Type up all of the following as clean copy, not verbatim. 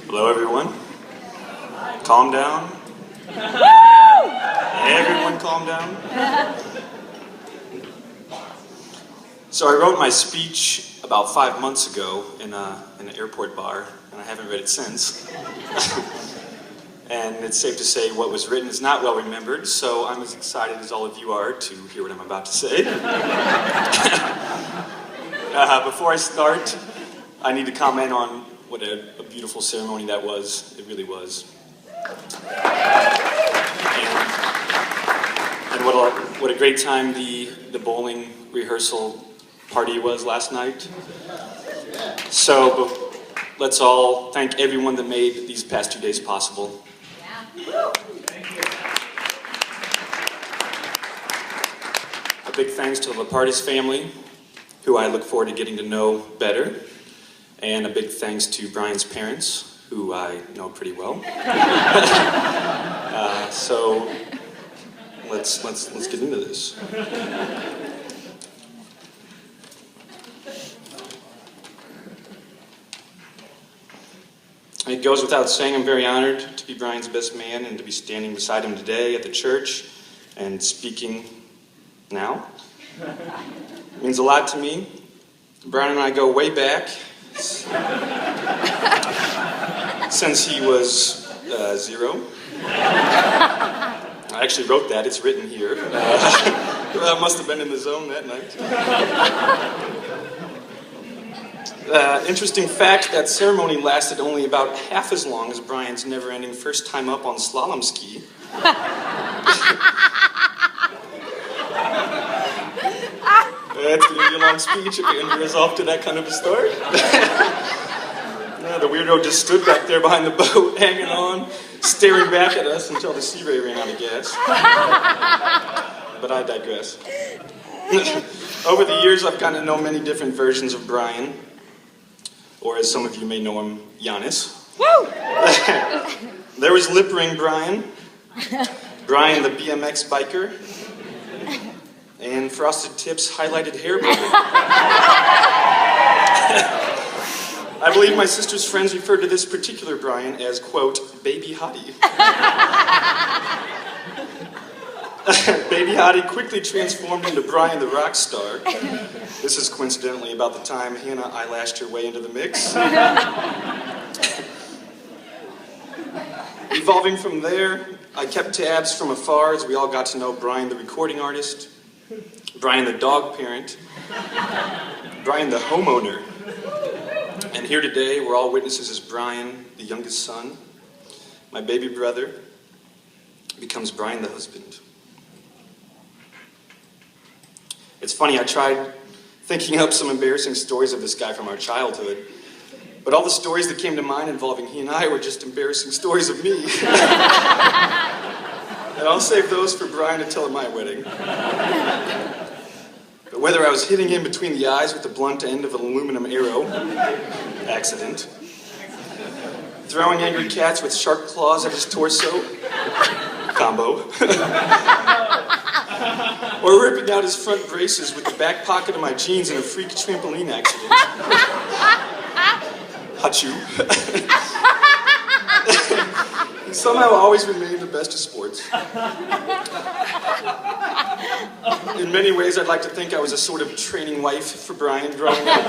Hello, everyone. Calm down. Everyone calm down. So I wrote my speech about 5 months ago in an airport bar, and I haven't read it since. And it's safe to say what was written is not well remembered, so I'm as excited as all of you are to hear what I'm about to say. Before I start, I need to comment on what a beautiful ceremony that was. It really was. And what a great time the bowling rehearsal party was last night. So let's all thank everyone that made these past 2 days possible. A big thanks to the Lapardis family, who I look forward to getting to know better. And a big thanks to Brian's parents, who I know pretty well. So let's get into this. It goes without saying, I'm very honored to be Brian's best man and to be standing beside him today at the church and speaking now. It means a lot to me. Brian and I go way back. Since he was 0. I actually wrote that, it's written here. I must have been in the zone that night. Interesting fact, that ceremony lasted only about half as long as Brian's never-ending first time up on slalom ski. That's going to be a long speech if it enters off to that kind of a start. The weirdo just stood back there behind the boat, hanging on, staring back at us until the Sea Ray ran out of gas. But I digress. Over the years, I've gotten to know many different versions of Brian, or as some of you may know him, Giannis. There was Lip Ring Brian, Brian the BMX biker, and Frosted Tips highlighted hair Brian. I believe my sister's friends referred to this particular Brian as, quote, Baby Hottie. Baby Hottie quickly transformed into Brian the rock star. This is coincidentally about the time Hannah eyelashed her way into the mix. Evolving from there, I kept tabs from afar as we all got to know Brian the recording artist, Brian the dog parent, Brian the homeowner. And here today, we're all witnesses as Brian, the youngest son, my baby brother, becomes Brian the husband. It's funny, I tried thinking up some embarrassing stories of this guy from our childhood, but all the stories that came to mind involving he and I were just embarrassing stories of me. And I'll save those for Brian to tell at my wedding. But whether I was hitting him between the eyes with the blunt end of an aluminum arrow, accident, throwing angry cats with sharp claws at his torso, combo, or ripping out his front braces with the back pocket of my jeans in a freak trampoline accident, Hachu. He somehow always remained the best of sports. In many ways, I'd like to think I was a sort of training wife for Brian growing up.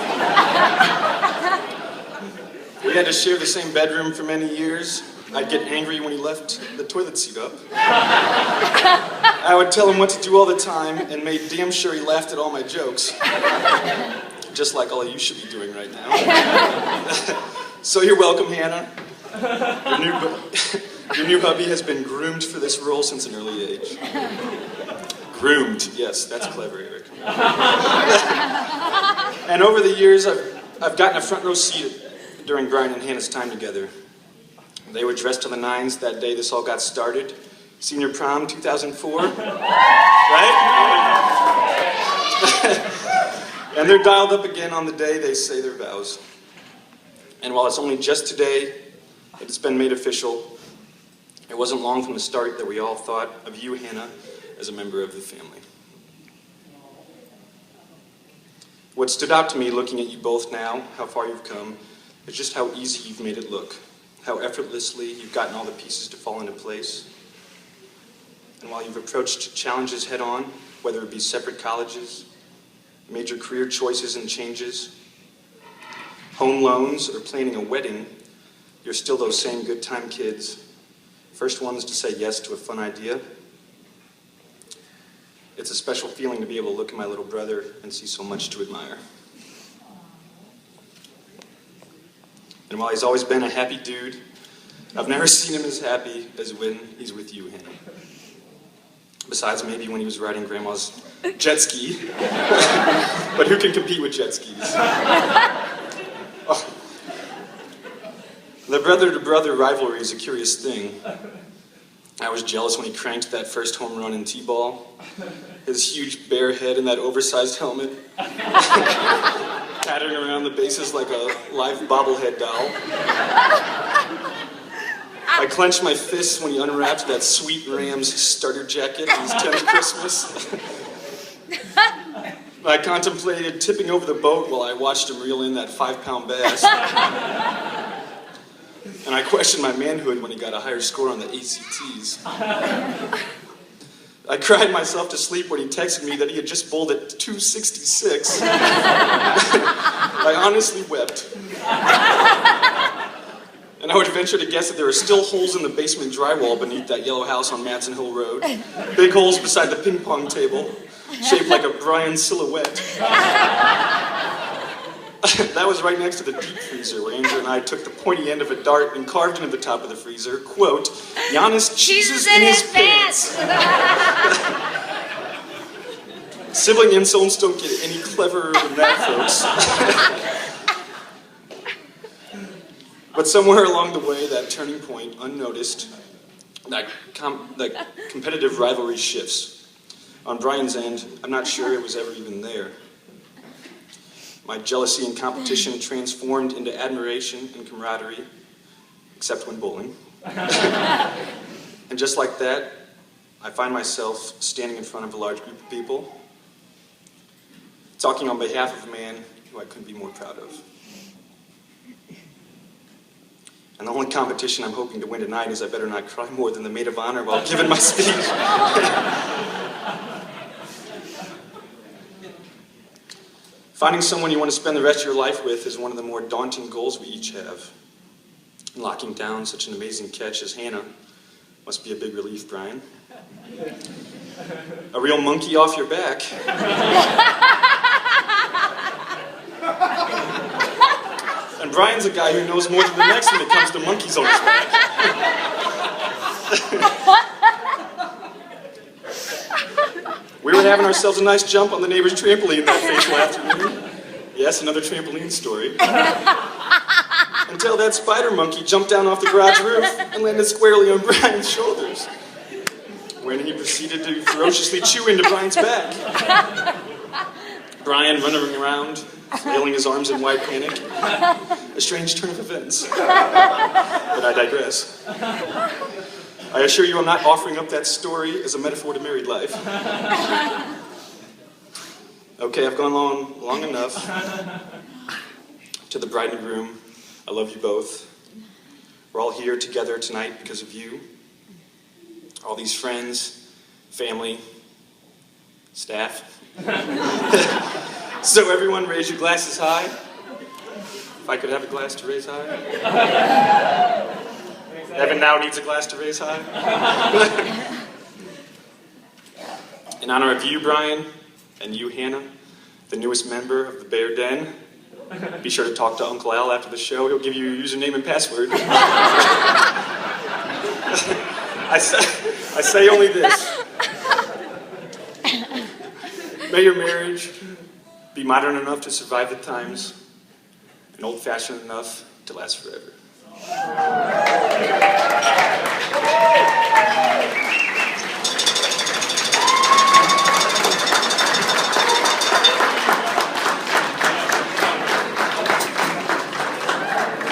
We had to share the same bedroom for many years. I'd get angry when he left the toilet seat up. I would tell him what to do all the time and made damn sure he laughed at all my jokes. Just like all of you should be doing right now. So you're welcome, Hannah. Your new hubby has been groomed for this role since an early age. Groomed, yes, that's clever, Eric. And over the years, I've gotten a front row seat during Brian and Hannah's time together. They were dressed to the nines that day this all got started. Senior prom 2004, right? And they're dialed up again on the day they say their vows. And while it's only just today, It's been made official. It wasn't long from the start that we all thought of you, Hannah, as a member of the family. What stood out to me looking at you both now, how far you've come, is just how easy you've made it look, how effortlessly you've gotten all the pieces to fall into place. And while you've approached challenges head on, whether it be separate colleges, major career choices and changes, home loans, or planning a wedding, you're still those same good time kids, first ones to say yes to a fun idea. It's a special feeling to be able to look at my little brother and see so much to admire. And while he's always been a happy dude, I've never seen him as happy as when he's with you, Hannah. Besides maybe when he was riding Grandma's jet ski. But who can compete with jet skis? Oh. The brother-to-brother rivalry is a curious thing. I was jealous when he cranked that first home run in T-ball. His huge bare head in that oversized helmet. Pattering around the bases like a live bobblehead doll. I clenched my fists when he unwrapped that sweet Rams starter jacket on his 10th Christmas. I contemplated tipping over the boat while I watched him reel in that 5-pound bass. And I questioned my manhood when he got a higher score on the ACTs. I cried myself to sleep when he texted me that he had just bowled at 266. I honestly wept. And I would venture to guess that there are still holes in the basement drywall beneath that yellow house on Madsen Hill Road. Big holes beside the ping pong table, shaped like a Brian silhouette. That was right next to the deep freezer where Andrew and I took the pointy end of a dart and carved into the top of the freezer, quote, Giannis cheeses in his pants. Sibling insults don't get any cleverer than that, folks. But somewhere along the way, that turning point, unnoticed, that competitive rivalry shifts. On Brian's end, I'm not sure it was ever even there. My jealousy and competition transformed into admiration and camaraderie, except when bowling. And just like that, I find myself standing in front of a large group of people, talking on behalf of a man who I couldn't be more proud of. And the only competition I'm hoping to win tonight is I better not cry more than the maid of honor while giving my speech. Finding someone you want to spend the rest of your life with is one of the more daunting goals we each have. Locking down such an amazing catch as Hannah must be a big relief, Brian. A real monkey off your back. And Brian's a guy who knows more than the next when it comes to monkeys on his back. We were having ourselves a nice jump on the neighbor's trampoline that fateful afternoon. Yes, another trampoline story. Until that spider monkey jumped down off the garage roof and landed squarely on Brian's shoulders, when he proceeded to ferociously chew into Brian's back. Brian running around, flailing his arms in wide panic. A strange turn of events. But I digress. I assure you I'm not offering up that story as a metaphor to married life. Okay, I've gone long enough. To the bride and groom, I love you both. We're all here together tonight because of you. All these friends, family, staff. So everyone raise your glasses high. If I could have a glass to raise high. Evan now needs a glass to raise high. In honor of you, Brian, and you, Hannah, the newest member of the Bear Den, be sure to talk to Uncle Al after the show. He'll give you your username and password. I say only this. May your marriage be modern enough to survive the times and old-fashioned enough to last forever.